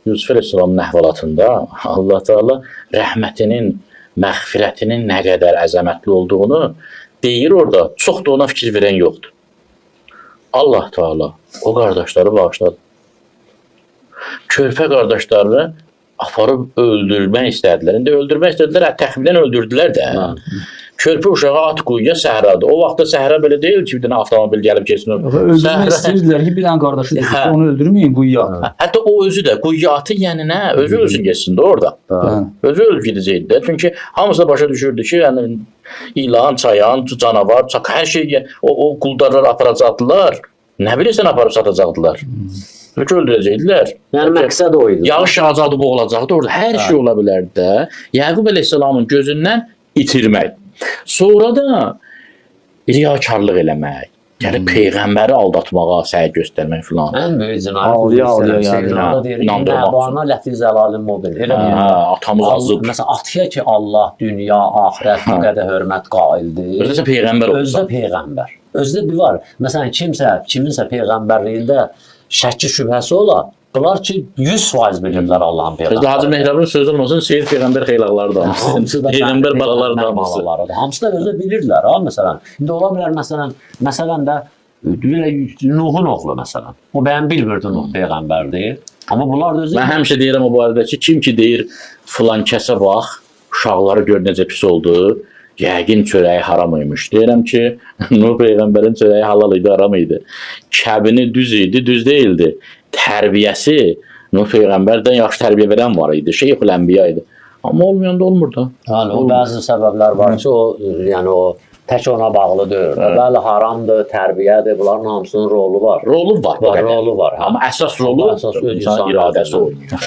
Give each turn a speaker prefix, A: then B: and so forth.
A: Yusuf Aleyhisselamın əhvalatında Allah Teala rəhmətinin, məğfirətinin nə qədər əzəmətli olduğunu deyir orada. Çox da ona fikir verən yoxdur. Allah Teala o qardaşları bağışladı. Körpə qardaşlarını aparıb öldürmək istədilər. İndi öldürmək istədilər, təxminən öldürdülər də. Körpə uşağı at quyuya səhrada. O vaxtda səhra belə deyil ki, bir dənə avtomobil gəlib keçsin.
B: Öldürmək istəyirdilər ki, bir dənə qardaşı dedi ki, onu öldürməyin, quyuya atın.
A: Hətta o özü də quyuya atın, yəni nə? Özü ölsün geçsin də orada. Özü ölüb gedəcəkdi də. Çünki hamısı da başa düşürdü ki, yəni ilan, çayan, canavar, hər şey o quldarlar aparacaqdılar. Nə bilirsən aparıb satacaqdılar. Öldürəcəkdilər.
C: Yəni məqsəd o idi.
A: Yağış yağacaqdı, boğulacaqdı orada. Hər şey ola bilərdi də. Yaqub Əleyhisselamın gözündən itirmək. Sonra da riyakarlıq eləmək. Yəni Peyğəmbəri aldatmağa səy göstərmək filan.
C: Ən böyük cinayət. Nəbana ləfi zəlalin mubin.
A: Atamız azıb.
C: Məsələn, atıya ki, Allah, dünya, axirət bu qədər hörmət qaildir.
A: Özdə Peyğəmbər olsa.
C: Özdə Peyğəmbər. Özdə bir var. Məsələn, kiminsə Peyğəmbərliyində şəkki şübhəsi ola, bunlar ki 100% bilirlər Allahın Peyğəmbəri.
A: Hacı Mehrabın sözü olmasın, Seyid Peyğəmbər xeylaqları da hamısı. Peyğəmbər balaları da hamısı.
C: Hamısı da özü bilirlər ha, məsələn. İndi ola bilər, məsələn də Nuhun oğlu məsələn. O bəyən bilmirdi Nuh Peyğəmbərdir. Amma bunlar da özü...
A: Mən həmişə deyirəm o barədə ki, kim ki deyir filan kəsə bax, uşaqları gör necə pis oldu, yəqin çörəyi haram imiş. Deyirəm ki, Nuh Peyğəmbərin çörəyi halal idi, haram idi. Kəbini düz idi, düz deyildi. Tərbiyəsi Nuh Peyğəmbərdən yaxşı tərbiyə verən var idi. Şeyxül Ənbiya idi. Amma olmayan da olmur da.
C: Yəni o bəzi səbəblər var ki, yəni o tək ona bağlı deyil. Bəli, haramdır, tərbiyədir, bunların hamısının rolu var.
A: Rolu var.
C: Rolu var.
A: Amma əsas rolu insan iradəsi olur.